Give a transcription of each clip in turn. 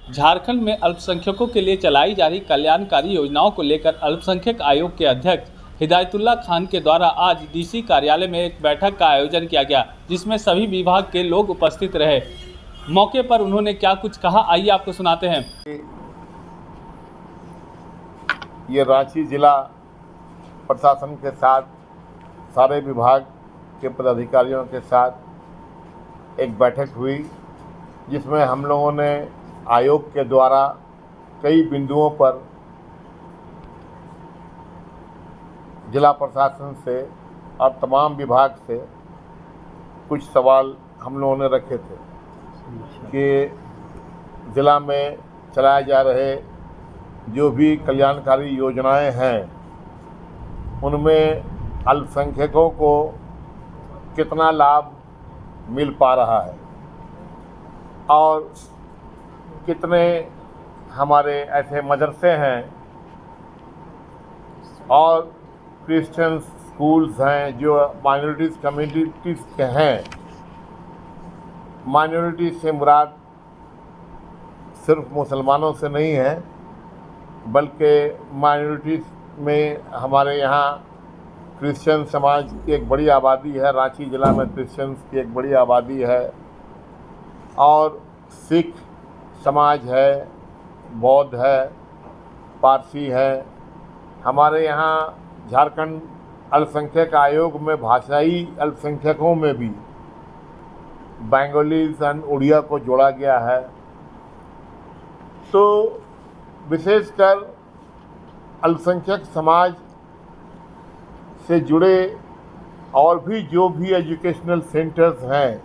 झारखंड में अल्पसंख्यकों के लिए चलाई जा रही कल्याणकारी योजनाओं को लेकर अल्पसंख्यक आयोग के अध्यक्ष हिदायतुल्लाह खान के द्वारा आज डीसी कार्यालय में एक बैठक का आयोजन किया गया, जिसमें सभी विभाग के लोग उपस्थित रहे। मौके पर उन्होंने क्या कुछ कहा, आइए आपको सुनाते हैं। ये रांची जिला प्रशासन के साथ सारे विभाग के पदाधिकारियों के साथ एक बैठक हुई, जिसमें हम लोगों ने आयोग के द्वारा कई बिंदुओं पर जिला प्रशासन से और तमाम विभाग से कुछ सवाल हम लोगों ने रखे थे कि ज़िला में चलाए जा रहे जो भी कल्याणकारी योजनाएं हैं उनमें अल्पसंख्यकों को कितना लाभ मिल पा रहा है और कितने हमारे ऐसे मदरसे हैं और क्रिश्चियन स्कूल्स हैं जो माइनॉरिटीज़ कम्युनिटीज़ के हैं। माइनॉरिटी से मुराद सिर्फ मुसलमानों से नहीं है, बल्कि माइनॉरिटीज़ में हमारे यहाँ क्रिश्चियन समाज की एक बड़ी आबादी है। रांची ज़िला में क्रिश्चियंस की एक बड़ी आबादी है और सिख समाज है, बौद्ध है, पारसी है। हमारे यहाँ झारखंड अल्पसंख्यक आयोग में भाषाई अल्पसंख्यकों में भी बंगालीज और उड़िया को जोड़ा गया है। तो विशेषकर अल्पसंख्यक समाज से जुड़े और भी जो भी एजुकेशनल सेंटर्स हैं,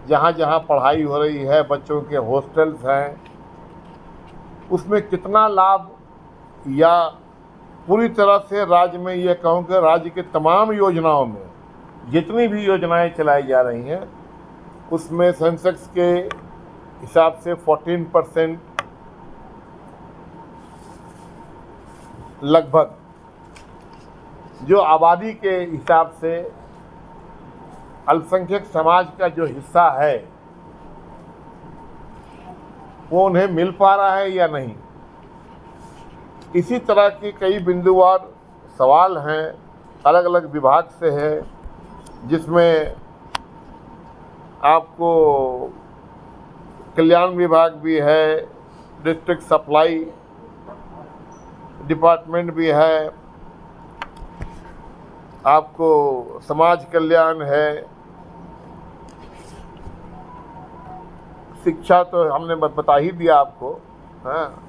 जहाँ जहाँ पढ़ाई हो रही है, बच्चों के हॉस्टल्स हैं, उसमें कितना लाभ, या पूरी तरह से राज्य में ये कहूँ कि राज्य के तमाम योजनाओं में जितनी भी योजनाएं चलाई जा रही हैं उसमें सेंसेक्स के हिसाब से 14% लगभग जो आबादी के हिसाब से अल्पसंख्यक समाज का जो हिस्सा है वो उन्हें मिल पा रहा है या नहीं। इसी तरह की कई बिंदुवार सवाल हैं, अलग अलग विभाग से है, जिसमें आपको कल्याण विभाग भी है, डिस्ट्रिक्ट सप्लाई डिपार्टमेंट भी है, आपको समाज कल्याण है, शिक्षा तो हमने बता ही दिया आपको, हाँ,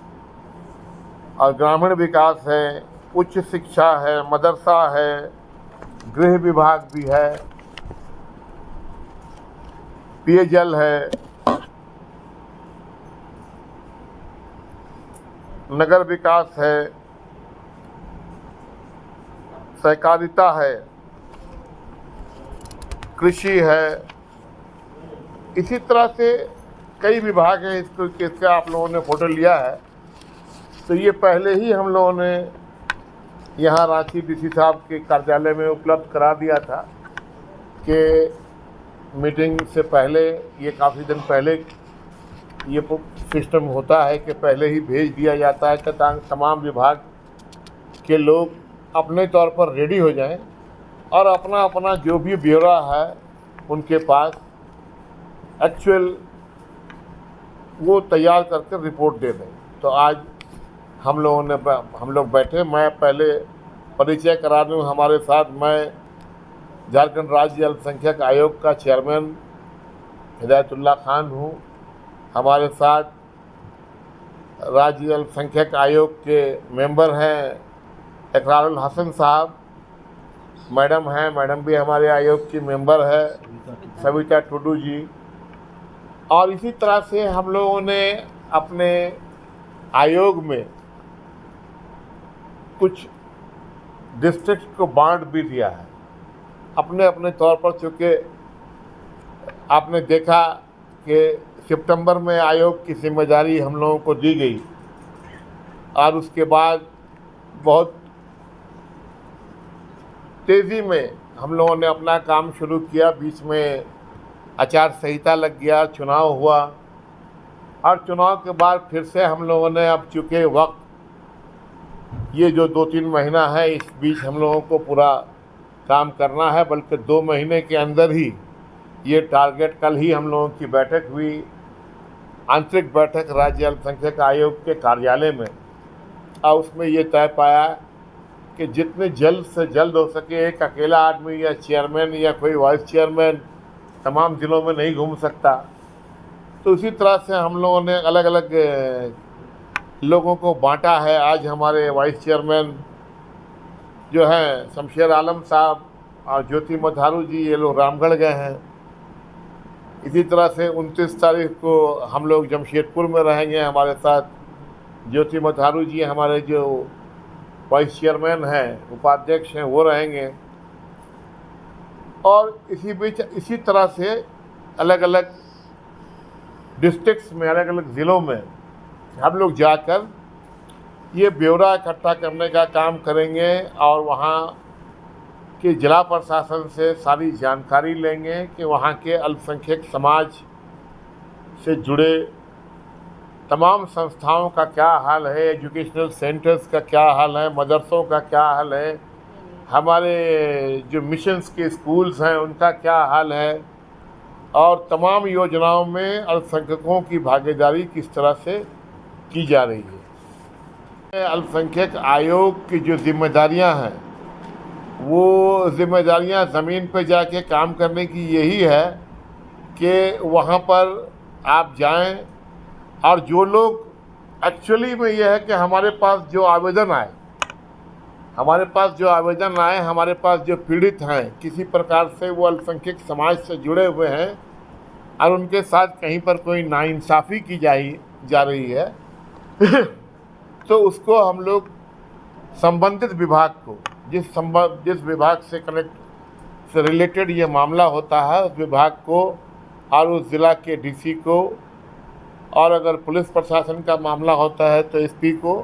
और ग्रामीण विकास है, उच्च शिक्षा है, मदरसा है, गृह विभाग भी है, पेयजल है, नगर विकास है, सहकारिता है, कृषि है। इसी तरह से कई विभाग हैं। इसका आप लोगों ने फ़ोटो लिया है, तो ये पहले ही हम लोगों ने यहाँ रांची डीसी साहब के कार्यालय में उपलब्ध करा दिया था कि मीटिंग से पहले, ये काफ़ी दिन पहले ये सिस्टम होता है कि पहले ही भेज दिया जाता है कि तमाम विभाग के लोग अपने तौर पर रेडी हो जाएं और अपना अपना जो भी ब्यौरा है उनके पास एक्चुअल वो तैयार करके रिपोर्ट दे दें। तो आज हम लोग बैठे, मैं पहले परिचय करा दूँ। हमारे साथ मैं झारखंड राज्य अल्पसंख्यक आयोग का चेयरमैन हिदायतुल्लाह खान हूँ। हमारे साथ राज्य अल्पसंख्यक आयोग के मेंबर हैं इकरारुल हसन साहब, मैडम हैं, मैडम भी हमारे आयोग की मेंबर है, सविता टुडू जी। और इसी तरह से हम लोगों ने अपने आयोग में कुछ डिस्ट्रिक्ट को बांट भी दिया है अपने अपने तौर पर, चूँकि आपने देखा कि सितंबर में आयोग की जिम्मेदारी हम लोगों को दी गई और उसके बाद बहुत तेज़ी में हम लोगों ने अपना काम शुरू किया। बीच में आचार संहिता लग गया, चुनाव हुआ और चुनाव के बाद फिर से हम लोगों ने, अब चूँकि वक्त ये जो 2-3 महीना है, इस बीच हम लोगों को पूरा काम करना है, बल्कि 2 महीने के अंदर ही ये टारगेट, कल ही हम लोगों की बैठक हुई, आंतरिक बैठक राज्य अल्पसंख्यक आयोग के कार्यालय में, और उसमें ये तय पाया कि जितने जल्द से जल्द हो सके, एक अकेला आदमी या चेयरमैन या कोई वाइस चेयरमैन तमाम ज़िलों में नहीं घूम सकता। तो इसी तरह से हम लोगों ने अलग अलग लोगों को बांटा है। आज हमारे वाइस चेयरमैन जो हैं शमशेर आलम साहब और ज्योति मधारू जी, ये लोग रामगढ़ गए हैं। इसी तरह से 29 तारीख को हम लोग जमशेदपुर में रहेंगे। हमारे साथ ज्योति मधारू जी, हमारे जो वाइस चेयरमैन हैं, उपाध्यक्ष हैं, वो रहेंगे। और इसी बीच इसी तरह से अलग अलग डिस्ट्रिक्ट्स में, अलग अलग ज़िलों में हम लोग जाकर ये ब्यौरा इकट्ठा करने का काम करेंगे और वहाँ के जिला प्रशासन से सारी जानकारी लेंगे कि वहाँ के अल्पसंख्यक समाज से जुड़े तमाम संस्थाओं का क्या हाल है, एजुकेशनल सेंटर्स का क्या हाल है, मदरसों का क्या हाल है, हमारे जो मिशंस के स्कूल्स हैं उनका क्या हाल है, और तमाम योजनाओं में अल्पसंख्यकों की भागीदारी किस तरह से की जा रही है। अल्पसंख्यक आयोग की जो जिम्मेदारियां हैं, वो जिम्मेदारियां ज़मीन पर जाके काम करने की यही है कि वहाँ पर आप जाएं, और जो लोग एक्चुअली में यह है कि हमारे पास जो आवेदन आए, हमारे पास जो पीड़ित हैं, किसी प्रकार से वो अल्पसंख्यक समाज से जुड़े हुए हैं और उनके साथ कहीं पर कोई नाइंसाफ़ी की जा रही है तो उसको हम लोग संबंधित विभाग को, जिस विभाग से कनेक्ट से रिलेटेड ये मामला होता है, उस विभाग को और उस ज़िला के डीसी को, और अगर पुलिस प्रशासन का मामला होता है तो एसपी को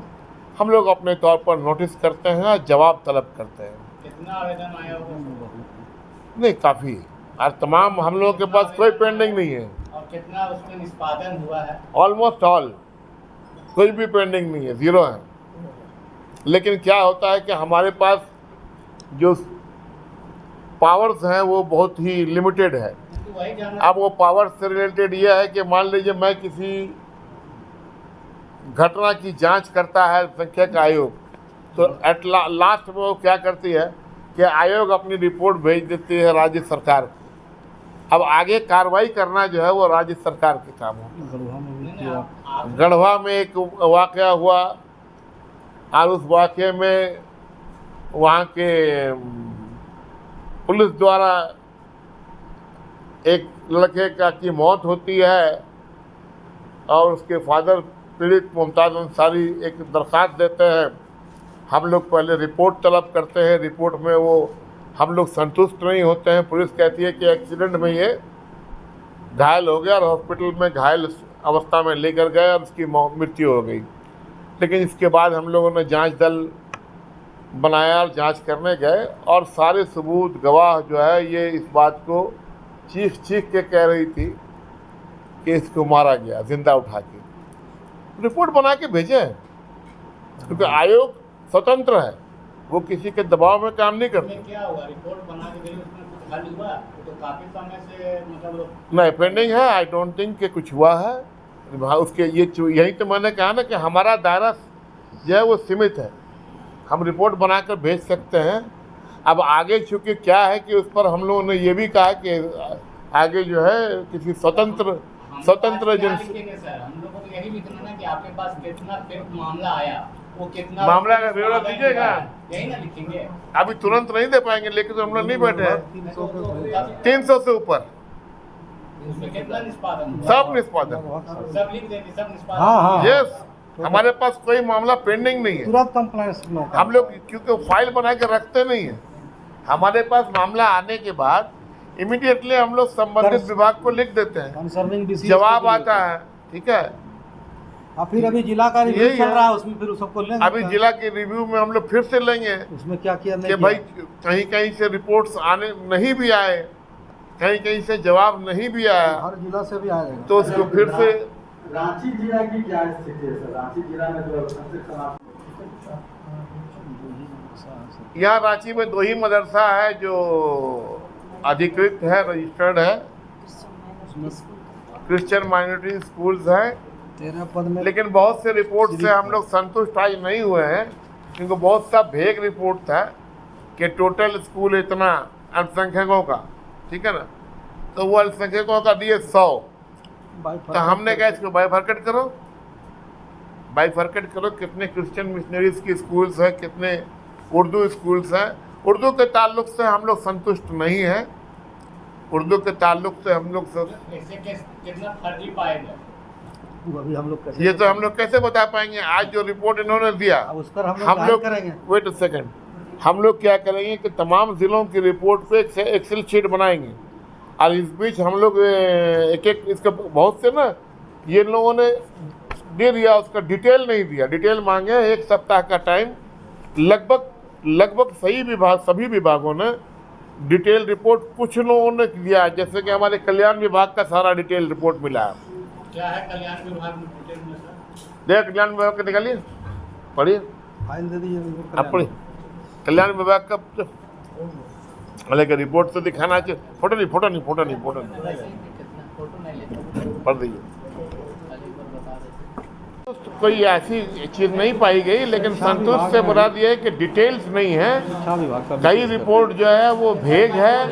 हम लोग अपने तौर पर नोटिस करते हैं और जवाब तलब करते हैं। कितना आवेदन आया होगा? नहीं, काफ़ी, और तमाम हम लोगों के पास कोई पेंडिंग नहीं है। और कितना उसमें निष्पादन हुआ है? ऑलमोस्ट ऑल, कोई भी पेंडिंग नहीं है, 0 है। लेकिन क्या होता है कि हमारे पास जो पावर्स हैं वो बहुत ही लिमिटेड है। अब वो पावर से रिलेटेड ये है कि मान लीजिए मैं किसी घटना की जांच करता है अल्पसंख्यक आयोग, तो एट लास्ट में वो क्या करती है कि आयोग अपनी रिपोर्ट भेज देती है राज्य सरकार को। अब आगे कार्रवाई करना जो है वो राज्य सरकार के काम हो। गढ़वा में एक वाक़या हुआ और उस वाक़े में वहाँ के पुलिस द्वारा एक लड़के की मौत होती है और उसके फादर पीड़ित मुमताज़ अंसारी एक दरख्वास्त देते हैं। हम लोग पहले रिपोर्ट तलब करते हैं, रिपोर्ट में वो हम लोग संतुष्ट नहीं होते हैं। पुलिस कहती है कि एक्सीडेंट में ये घायल हो गया और हॉस्पिटल में घायल अवस्था में लेकर गए और उसकी मृत्यु हो गई। लेकिन इसके बाद हम लोगों ने जांच दल बनाया और जांच करने गए और सारे सबूत, गवाह जो है ये इस बात को चीख के कह रही थी कि इसको मारा गया जिंदा उठा के। रिपोर्ट बना के भेजें, क्योंकि आयोग स्वतंत्र है, वो किसी के दबाव में काम नहीं करता। क्या हुआ? रिपोर्ट बना के भेजी, उसमें कुछ हल हुआ? तो काफ़ी समय से मतलब नहीं, पेंडिंग है। आई डोंट थिंक कि कुछ हुआ है उसके। यही तो मैंने कहा ना कि हमारा दायरा जो है वो सीमित है, हम रिपोर्ट बनाकर भेज सकते हैं। अब आगे चूँकि क्या है कि उस पर हम लोगों ने ये भी कहा कि आगे जो है किसी स्वतंत्र एजेंसी। हम लोगों को यही लिखना ना कि आपके पास कितना मामला आया, वो कितना मामला का ब्यौरा दीजिएगा, यही ना लिखेंगे। अभी तुरंत नहीं दे पाएंगे, लेकिन हम लोग नहीं बैठे हैं। 300 से ऊपर उसमें कितना निष्पादन हुआ? सब निष्पादन, सब लिख देंगे, सब निष्पादन। हाँ। यस, हमारे पास कोई मामला पेंडिंग नहीं है। तुरंत कंप्लेंट्स हम लोग क्योंकि फाइल बना के रखते नहीं है, हमारे पास मामला आने के बाद इमीडिएटली हम लोग संबंधित विभाग को लिख देते हैं, कंसर्निंग जवाब आता है। ठीक है, और फिर अभी जिला का रिव्यू यही चल है। रहा है, उसमें फिर सबको लेंगे। अभी जिला के रिव्यू में हम लोग फिर से लेंगे उसमें क्या किया कि नहीं भाई किया। कहीं से रिपोर्ट्स आने नहीं भी आए, कहीं से जवाब नहीं भी आया, हर जिला से भी आएगा। तो उसको फिर से रांची जिला की क्या स्थिति है सर? रांची जिला में जो अल्पसंख्यक समाज यहाँ रांची में 2 ही मदरसा है जो अधिकृत है, रजिस्टर्ड है, क्रिश्चियन माइनॉरिटी स्कूल्स हैं। 13 पद में लेकिन बहुत से रिपोर्ट से हम लोग संतुष्ट आज नहीं हुए हैं, क्योंकि बहुत सा भेग रिपोर्ट था कि टोटल स्कूल इतना अल्पसंख्यकों का, ठीक है ना, तो वो अल्पसंख्यकों का दिए 100, तो हमने कहा इसको बाइफरकेट करो, बाइफरकेट करो, कितने क्रिश्चियन मिशनरीज की स्कूल्स हैं, कितने उर्दू स्कूल्स हैं। उर्दू के ताल्लुक से हम लोग संतुष्ट नहीं हैं, उर्दू के ताल्लुक से हम लोग इससे कितना फर्जी पाएगा? वो अभी हम लोग कैसे ये तो हम लोग कैसे बता पाएंगे? आज जो रिपोर्ट इन्होंने दिया, अब उस पर हम हम लोग लोग करेंगे। वेट सेकंड, हम लोग क्या करेंगे कि तमाम ज़िलों की रिपोर्ट पे एक्सेल शीट बनाएंगे, और इस बीच हम लोग एक एक इसका बहुत से ना ये लोगों ने दे दिया, उसका डिटेल नहीं दिया, डिटेल मांगे 1 सप्ताह का टाइम, लगभग सभी विभागों ने डिटेल रिपोर्ट कुछ लोगों ने दिया, जैसे कि हमारे कल्याण विभाग का सारा डिटेल रिपोर्ट मिला है। क्या है कल्याण विभाग में डिटेल में सर? देख कल्याण विभाग का निकालिए, पढ़िए, फाइल दे दीजिए आप पढ़िए कल्याण विभाग का हालांकि रिपोर्ट तो दिखाना चाहिए, फोटो नहीं वैसे ही कितना फोटो नहीं लेते, पढ़ दीजिए। खाली एक बार बता देते। कोई ऐसी चीज़ नहीं पाई गई, लेकिन संतुष्ट से बता दिया है कि डिटेल्स नहीं है। शिक्षा विभाग का कई रिपोर्ट जो है वो भेग है,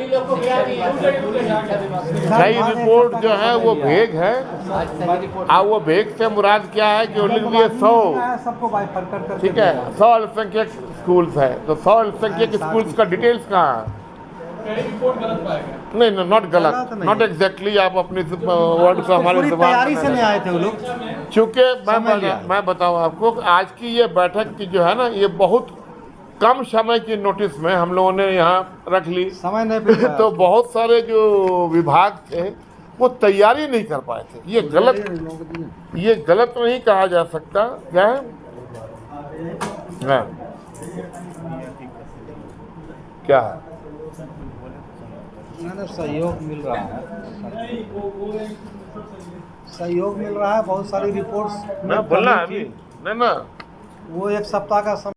कई रिपोर्ट जो है वो भेग है, और वो भेग से मुराद क्या है कि वो लिख दिए 100, सबको बाइफरकेट करके ठीक है, 100 अल्पसंख्यक स्कूल्स है, तो 100 अल्पसंख्यक स्कूल्स का डिटेल्स कहाँ है? नहीं, नॉट गलत, नॉट एग्जैक्टली, आप अपने वर्ड को हमारे पूरी जुबान तैयारी पर से नहीं नहीं आए थे वो लोग। चूँकि समझ लिया। मैं बताऊं आपको, आज की ये बैठक की जो है ना, ये बहुत कम समय की नोटिस में हम लोगों ने यहाँ रख ली, समय नहीं मिल तो बहुत सारे जो विभाग थे वो तैयारी नहीं कर पाए थे। ये गलत नहीं कहा जा सकता, क्या है? हाँ। क्या है? सहयोग मिल रहा है, सहयोग मिल रहा है, बहुत सारी रिपोर्ट्स मैं बोला अभी नहीं ना, वो 1 सप्ताह का समय